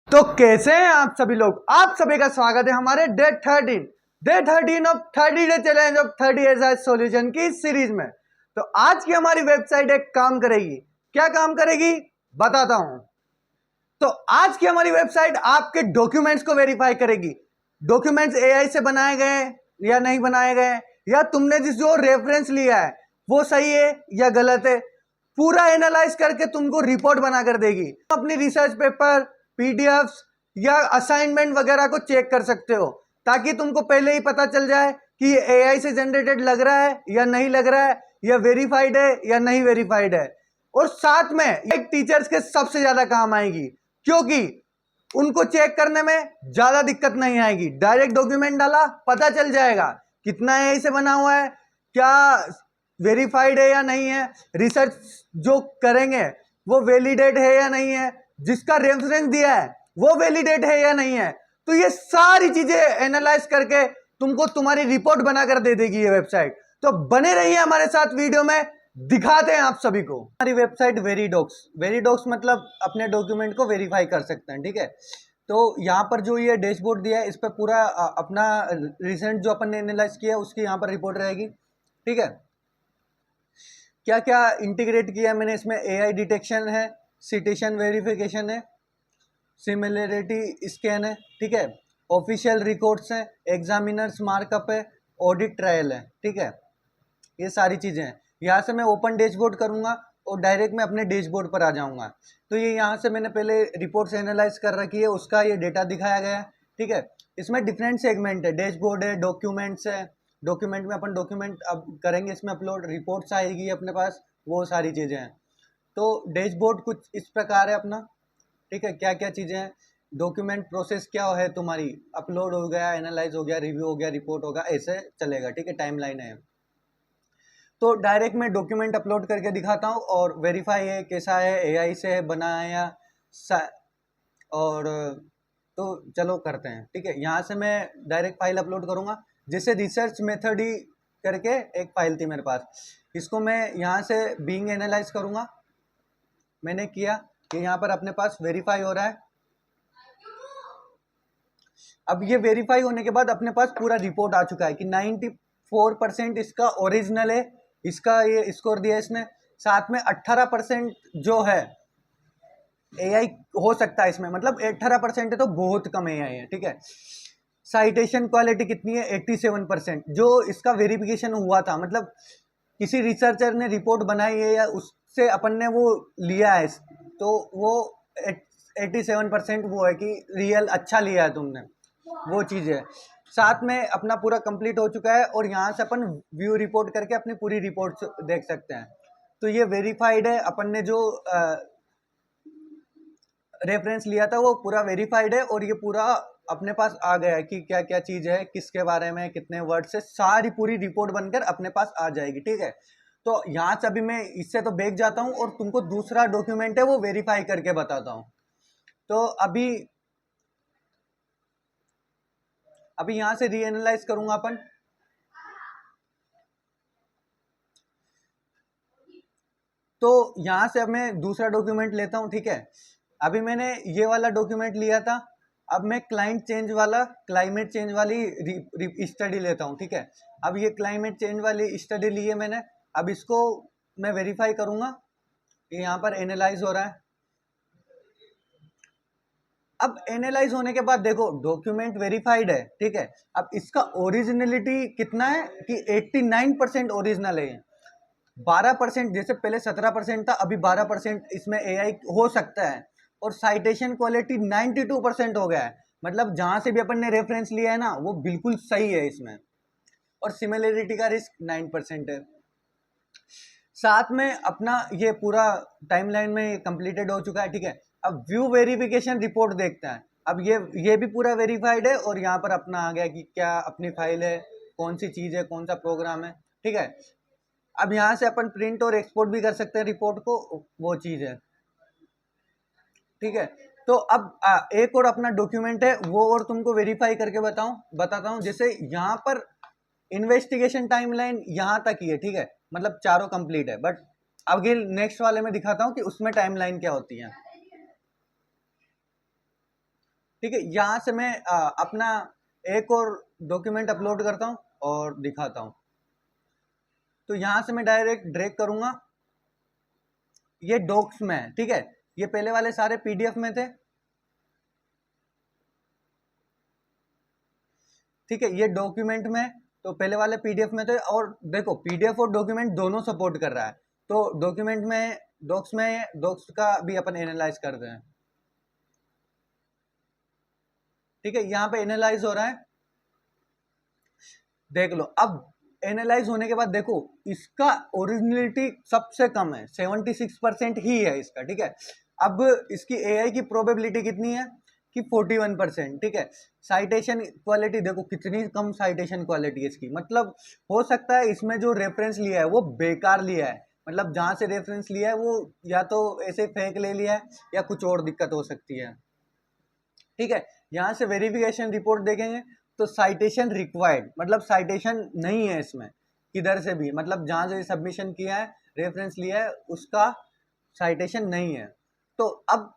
तो कैसे हैं आप सभी लोग। आप सभी का स्वागत है हमारे day 13 of 30 day challenge of 30 SI solution की सीरीज में। तो आज की हमारी वेबसाइट एक काम करेगी। क्या काम करेगी बताता हूं। तो आज की हमारी वेबसाइट आपके डॉक्यूमेंट्स को वेरीफाई करेगी। डॉक्यूमेंट्स एआई से बनाए गए या नहीं बनाए गए, या तुमने जिस जो रेफरेंस लिया है वो सही है या गलत है, पूरा एनालाइज करके तुमको रिपोर्ट बनाकर देगी। अपनी रिसर्च पेपर, पीडीएफ्स या असाइनमेंट वगैरह को चेक कर सकते हो, ताकि तुमको पहले ही पता चल जाए कि ये एआई से जनरेटेड लग रहा है या नहीं लग रहा है, या वेरीफाइड है या नहीं वेरीफाइड है। और साथ में एक टीचर्स के सबसे ज्यादा काम आएगी, क्योंकि उनको चेक करने में ज्यादा दिक्कत नहीं आएगी। डायरेक्ट डॉक्यूमेंट डाला, पता चल जाएगा कितना एआई से बना हुआ है, क्या वेरीफाइड है या नहीं है, रिसर्च जो करेंगे वो वैलिडेट है या नहीं है, जिसका रेफरेंस दिया है वो वैलिडेट है या नहीं है। तो ये सारी चीजें एनालाइज करके तुमको तुम्हारी रिपोर्ट बनाकर दे देगी ये वेबसाइट। तो बने रहिए हमारे साथ, वीडियो में दिखाते हैं आप सभी को। हमारी वेबसाइट वेरीडॉक्स मतलब अपने डॉक्यूमेंट को वेरीफाई कर सकते हैं, ठीक है। तो यहाँ पर जो ये डैशबोर्ड दिया है, इस पर पूरा अपना रिसेंट जो अपन ने एनालाइज किया है उसकी यहाँ पर रिपोर्ट रहेगी, ठीक है। क्या क्या इंटीग्रेट किया है मैंने इसमें, एआई डिटेक्शन है, सिटेशन वेरिफिकेशन है, सिमिलरिटी स्कैन है, ठीक है, ऑफिशियल रिकॉर्ड्स हैं, एग्जामिनर्स मार्कअप है, ऑडिट ट्रायल है, ठीक है। ये सारी चीज़ें हैं। यहाँ से मैं ओपन डैशबोर्ड करूँगा और डायरेक्ट मैं अपने डैशबोर्ड पर आ जाऊँगा। तो ये यहाँ से मैंने पहले रिपोर्ट्स एनालाइज कर रखी है, उसका ये डेटा दिखाया गया है, ठीक है। इसमें डिफरेंट सेगमेंट है, डैशबोर्ड है, डॉक्यूमेंट्स है। डॉक्यूमेंट में अपन डॉक्यूमेंट अब करेंगे इसमें अपलोड, रिपोर्ट्स आएगी अपने पास, वो सारी चीज़ें हैं। तो डैशबोर्ड कुछ इस प्रकार है अपना, ठीक है। क्या क्या चीज़ें हैं, डॉक्यूमेंट प्रोसेस क्या है तुम्हारी, अपलोड हो गया, एनालाइज हो गया, रिव्यू हो गया, रिपोर्ट होगा, ऐसे चलेगा, ठीक है। टाइमलाइन है। तो डायरेक्ट मैं डॉक्यूमेंट अपलोड करके दिखाता हूँ और वेरीफाई है कैसा है, एआई से है बना है या और तो चलो करते हैं, ठीक है। यहाँ से मैं डायरेक्ट फाइल अपलोड करूँगा, जैसे रिसर्च मेथड ही करके एक फाइल थी मेरे पास, इसको मैं यहाँ से बीइंग एनालाइज करूँगा। मैंने किया कि यहाँ पर अपने पास वेरीफाई हो रहा है। अब ये वेरीफाई होने के बाद अपने पास पूरा रिपोर्ट आ चुका है कि 94% इसका ओरिजिनल है, इसका ये स्कोर दिया इसने। साथ में 18% जो है एआई हो सकता है इसमें, मतलब 18% है तो बहुत कम एआई है, ठीक है। साइटेशन क्वालिटी कितनी है, 87%। जो इसका वेरिफिकेशन हुआ था, मतलब किसी रिसर्चर ने रिपोर्ट बनाई है या उससे अपन ने वो लिया है, तो वो 87% वो है कि रियल अच्छा लिया है तुमने, वो चीज़ है। साथ में अपना पूरा कंप्लीट हो चुका है और यहाँ से अपन व्यू रिपोर्ट करके अपनी पूरी रिपोर्ट देख सकते हैं। तो ये वेरीफाइड है, अपन ने जो रेफरेंस लिया था वो पूरा वेरीफाइड है, और ये पूरा अपने पास आ गया है कि क्या क्या चीज़ है, किसके बारे में, कितने वर्ड से, सारी पूरी रिपोर्ट बनकर अपने पास आ जाएगी, ठीक है। तो यहाँ से अभी मैं इससे तो बैक जाता हूँ और तुमको दूसरा डॉक्यूमेंट है वो वेरीफाई करके बताता हूँ। तो अभी यहाँ से रीएनालाइज करूँगा अपन। तो यहाँ से अब मैं दूसरा डॉक्यूमेंट लेता हूँ, ठीक है। अभी मैंने ये वाला डॉक्यूमेंट लिया था, अब मैं क्लाइमेट चेंज वाली स्टडी लेता हूँ, ठीक है। अब ये क्लाइमेट चेंज वाली स्टडी ली है मैंने, अब इसको मैं वेरीफाई करूँगा। ये यहाँ पर एनालाइज हो रहा है। अब एनालाइज होने के बाद देखो डॉक्यूमेंट वेरीफाइड है, ठीक है। अब इसका ओरिजिनलिटी कितना है कि 89% ओरिजिनल है। 12%, जैसे पहले 17% था, अभी 12% इसमें एआई हो सकता है। और साइटेशन क्वालिटी 92% हो गया है, मतलब जहां से भी अपन ने रेफरेंस लिया है ना वो बिल्कुल सही है इसमें। और सिमिलरिटी का रिस्क 9% है। साथ में अपना ये पूरा टाइमलाइन में कंप्लीटेड हो चुका है, ठीक है। अब व्यू वेरिफिकेशन रिपोर्ट देखते हैं। अब ये भी पूरा वेरीफाइड है और यहाँ पर अपना आ गया कि क्या अपनी फाइल है, कौन सी चीज़ है, कौन सा प्रोग्राम है, ठीक है। अब यहाँ से अपन प्रिंट और एक्सपोर्ट भी कर सकते हैं रिपोर्ट को, वो चीज़ है, ठीक है। तो अब एक और अपना डॉक्यूमेंट है वो और तुमको वेरीफाई करके बताता हूँ। जैसे यहाँ पर इन्वेस्टिगेशन टाइमलाइन यहाँ तक ही है, ठीक है, मतलब चारों कंप्लीट है। बट आगे नेक्स्ट वाले में दिखाता हूँ कि उसमें टाइमलाइन क्या होती है। ठीक है, यहाँ से मैं अपना एक और डॉक्यूमेंट अपलोड करता हूँ और दिखाता हूँ। तो यहाँ से मैं डायरेक्ट ड्रैग करूंगा, ये डॉक्स में है। ठीक है, ये पहले वाले सारे पीडीएफ में थे। ठीक है, ये डॉक्यूमेंट में, तो पहले वाले पीडीएफ में थे। और देखो पीडीएफ और डॉक्यूमेंट दोनों सपोर्ट कर रहा है। तो डॉक्यूमेंट में डॉक्स का भी अपन एनालाइज करते हैं। ठीक है, यहाँ पे एनालाइज हो रहा है, देख लो। अब एनालाइज होने के बाद देखो इसका ओरिजिनलिटी सबसे कम है, 76% ही है इसका। ठीक है, अब इसकी एआई की प्रोबेबिलिटी कितनी है कि 41%। ठीक है, साइटेशन क्वालिटी देखो कितनी कम साइटेशन क्वालिटी है इसकी। मतलब हो सकता है इसमें जो रेफरेंस लिया है वो बेकार लिया है, मतलब जहां से रेफरेंस लिया है वो या तो ऐसे फेक ले लिया है या कुछ और दिक्कत हो सकती है। ठीक है, यहाँ से वेरिफिकेशन रिपोर्ट देखेंगे तो साइटेशन रिक्वायर्ड, मतलब साइटेशन नहीं है इसमें किधर से भी, मतलब जहां से सबमिशन किया है रेफरेंस लिया है उसका साइटेशन नहीं है। तो अब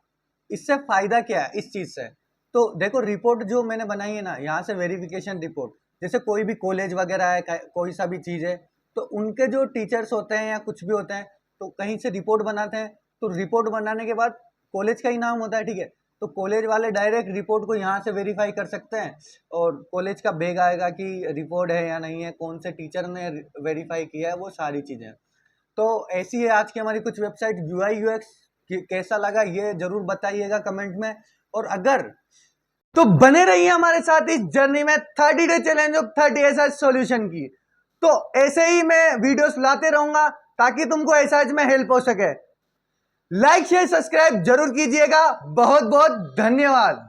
इससे फायदा क्या है इस चीज से? तो देखो रिपोर्ट जो मैंने बनाई है ना, यहाँ से वेरिफिकेशन रिपोर्ट, जैसे कोई भी कॉलेज वगैरह है, कोई सा भी चीज है, तो उनके जो टीचर्स होते हैं या कुछ भी होते हैं तो कहीं से रिपोर्ट बनाते हैं। तो रिपोर्ट बनाने के बाद कॉलेज का ही नाम होता है। ठीक है, तो कॉलेज वाले डायरेक्ट रिपोर्ट को यहाँ से वेरीफाई कर सकते हैं और कॉलेज का बैग आएगा कि रिपोर्ट है या नहीं है, कौन से टीचर ने वेरीफाई किया है, वो सारी चीज़ें। तो ऐसी है आज की हमारी कुछ वेबसाइट। यूआई यूएक्स कैसा लगा ये जरूर बताइएगा कमेंट में। और अगर तो बने रहिए हमारे साथ इस जर्नी में 30 डे चैलेंज ऑफ 30 एसआईएच सॉल्यूशन की। तो ऐसे ही मैं वीडियोस लाते रहूंगा ताकि तुमको एसआईएच में हेल्प हो सके। लाइक शेयर सब्सक्राइब जरूर कीजिएगा। बहुत बहुत धन्यवाद।